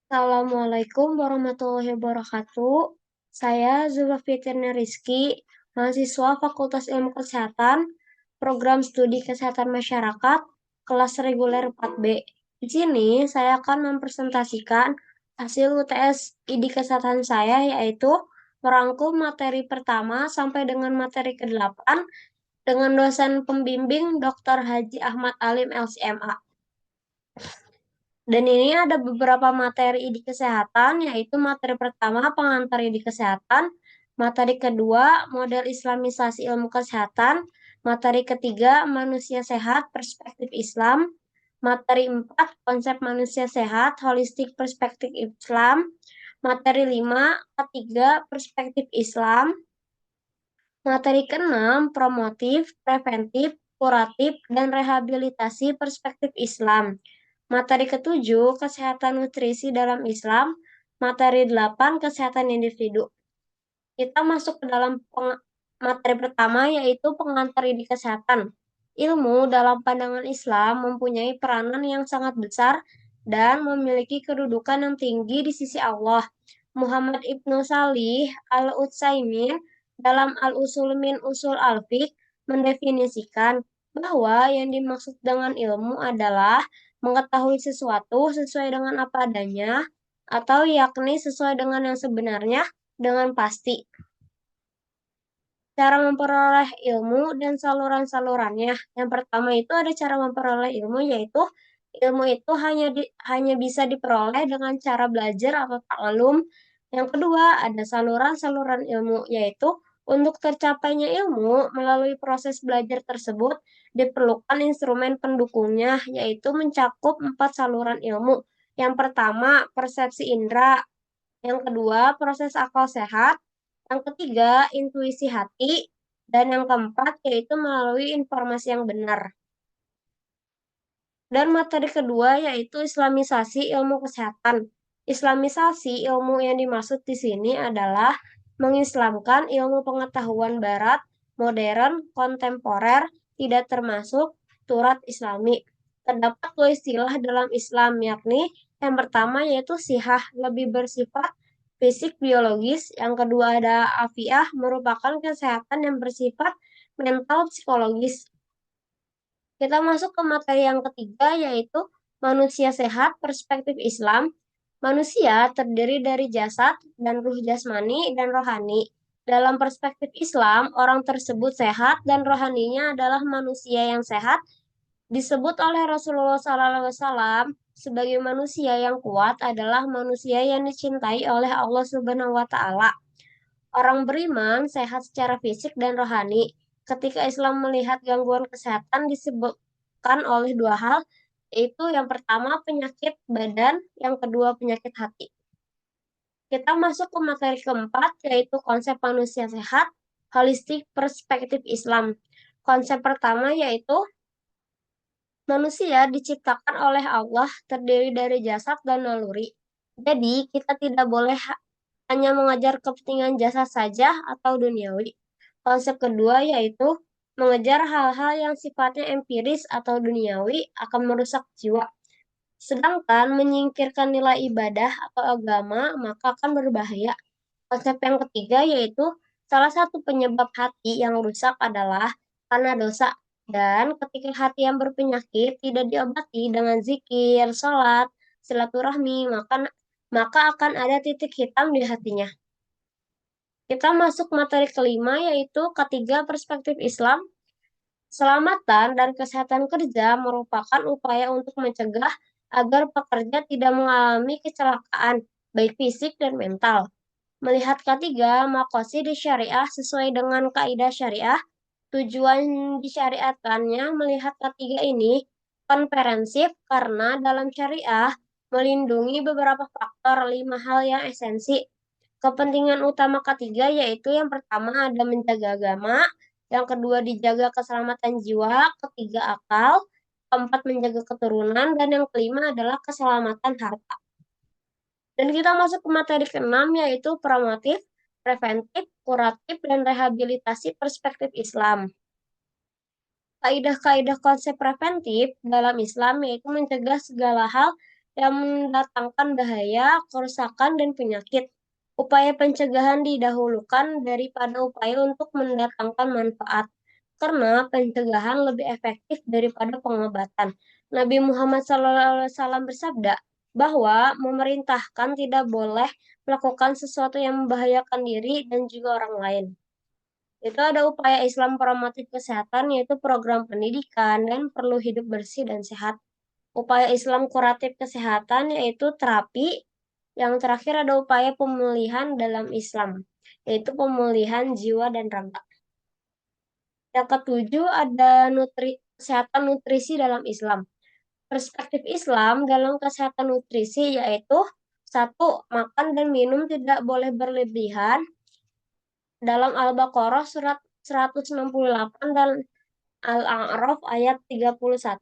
Assalamualaikum warahmatullahi wabarakatuh. Saya Zulfitriana Rizky, mahasiswa Fakultas Ilmu Kesehatan, Program Studi Kesehatan Masyarakat, kelas reguler 4B. Di sini saya akan mempresentasikan hasil UTS ID Kesehatan saya, yaitu merangkum materi pertama sampai dengan materi ke-8 dengan dosen pembimbing Dr. Haji Ahmad Alim LCMA. Dan ini ada beberapa materi di kesehatan, yaitu materi pertama pengantar di kesehatan, materi kedua model Islamisasi ilmu kesehatan, materi ketiga manusia sehat perspektif Islam, materi 4 konsep manusia sehat holistik perspektif Islam, materi 5 ketiga perspektif Islam, materi ke-6 promotif, preventif, kuratif, dan rehabilitasi perspektif Islam. Materi ke-7 kesehatan nutrisi dalam Islam. Materi 8 kesehatan individu. Kita masuk ke dalam materi pertama, yaitu pengantar di kesehatan. Ilmu dalam pandangan Islam mempunyai peranan yang sangat besar dan memiliki kedudukan yang tinggi di sisi Allah. Muhammad Ibnu Salih Al-Utsaimin dalam Al-Usul min Usul Al-Fiqh mendefinisikan bahwa yang dimaksud dengan ilmu adalah mengetahui sesuatu sesuai dengan apa adanya, atau yakni sesuai dengan yang sebenarnya dengan pasti. Cara memperoleh ilmu dan saluran-salurannya. Yang pertama itu ada cara memperoleh ilmu, yaitu ilmu itu hanya bisa diperoleh dengan cara belajar atau ta'alum. Yang kedua ada saluran-saluran ilmu, yaitu untuk tercapainya ilmu melalui proses belajar tersebut diperlukan instrumen pendukungnya, yaitu mencakup 4 saluran ilmu. Yang pertama persepsi indera, yang kedua proses akal sehat, yang ketiga intuisi hati, dan yang keempat yaitu melalui informasi yang benar. Dan materi kedua yaitu Islamisasi ilmu kesehatan. Islamisasi ilmu yang dimaksud di sini adalah mengislamkan ilmu pengetahuan barat, modern, kontemporer, tidak termasuk turat Islami. Terdapat dua istilah dalam Islam, yakni yang pertama yaitu sihah, lebih bersifat fisik biologis. Yang kedua ada afiah, merupakan kesehatan yang bersifat mental psikologis. Kita masuk ke materi yang ketiga, yaitu manusia sehat perspektif Islam. Manusia terdiri dari jasad dan ruh jasmani dan rohani. Dalam perspektif Islam, orang tersebut sehat dan rohaninya adalah manusia yang sehat. Disebut oleh Rasulullah SAW sebagai manusia yang kuat adalah manusia yang dicintai oleh Allah Subhanahu wa Ta'ala. Orang beriman sehat secara fisik dan rohani. Ketika Islam melihat gangguan kesehatan disebabkan oleh dua hal, yaitu yang pertama penyakit badan, yang kedua penyakit hati. Kita masuk ke materi keempat, yaitu konsep manusia sehat, holistik perspektif Islam. Konsep pertama yaitu manusia diciptakan oleh Allah terdiri dari jasad dan naluri. Jadi, kita tidak boleh hanya mengejar kepentingan jasad saja atau duniawi. Konsep kedua yaitu mengejar hal-hal yang sifatnya empiris atau duniawi akan merusak jiwa. Sedangkan menyingkirkan nilai ibadah atau agama maka akan berbahaya. Konsep yang ketiga yaitu salah satu penyebab hati yang rusak adalah karena dosa. Dan ketika hati yang berpenyakit tidak diobati dengan zikir, sholat, silaturahmi, maka akan ada titik hitam di hatinya. Kita masuk materi kelima, yaitu ketiga perspektif Islam. Keselamatan dan kesehatan kerja merupakan upaya untuk mencegah agar pekerja tidak mengalami kecelakaan, baik fisik dan mental. Melihat ketiga maqasid syariah sesuai dengan kaidah syariah, tujuan disyariatkannya melihat ketiga ini komprehensif karena dalam syariah melindungi beberapa faktor 5 hal yang esensi. Kepentingan utama ketiga yaitu yang pertama ada menjaga agama, yang kedua dijaga keselamatan jiwa, ketiga akal, keempat menjaga keturunan, dan yang kelima adalah keselamatan harta. Dan kita masuk ke materi keenam yaitu promotif, preventif, kuratif, dan rehabilitasi perspektif Islam. Kaidah-kaidah konsep preventif dalam Islam yaitu mencegah segala hal yang mendatangkan bahaya, kerusakan, dan penyakit. Upaya pencegahan didahulukan daripada upaya untuk mendatangkan manfaat, karena pencegahan lebih efektif daripada pengobatan. Nabi Muhammad SAW bersabda bahwa memerintahkan tidak boleh melakukan sesuatu yang membahayakan diri dan juga orang lain. Itu ada upaya Islam promotif kesehatan, yaitu program pendidikan dan perlu hidup bersih dan sehat. Upaya Islam kuratif kesehatan, yaitu terapi. Yang terakhir ada upaya pemulihan dalam Islam, yaitu pemulihan jiwa dan raga. Yang ketujuh ada kesehatan nutrisi dalam Islam. Perspektif Islam dalam kesehatan nutrisi yaitu satu, makan dan minum tidak boleh berlebihan dalam Al-Baqarah surat 168 dan Al-A'raf ayat 31.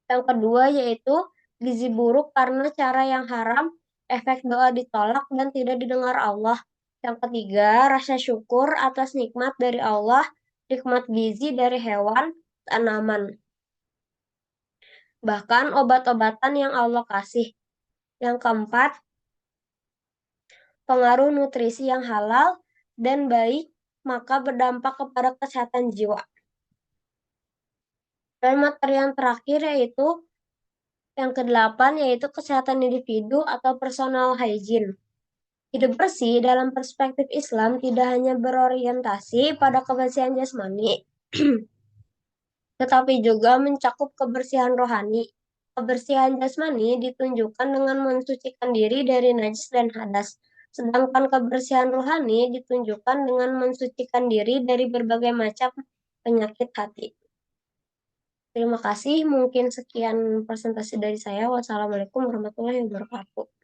Yang kedua yaitu gizi buruk karena cara yang haram, efek doa ditolak dan tidak didengar Allah. Yang ketiga, rasa syukur atas nikmat dari Allah, nikmat gizi dari hewan, tanaman, bahkan obat-obatan yang Allah kasih. Yang keempat, pengaruh nutrisi yang halal dan baik maka berdampak kepada kesehatan jiwa. Dan materi yang terakhir yaitu yang kedelapan yaitu kesehatan individu atau personal hygiene. Hidup bersih dalam perspektif Islam tidak hanya berorientasi pada kebersihan jasmani, tetapi juga mencakup kebersihan rohani. Kebersihan jasmani ditunjukkan dengan mensucikan diri dari najis dan hadas, sedangkan kebersihan rohani ditunjukkan dengan mensucikan diri dari berbagai macam penyakit hati. Terima kasih, mungkin sekian presentasi dari saya. Wassalamualaikum warahmatullahi wabarakatuh.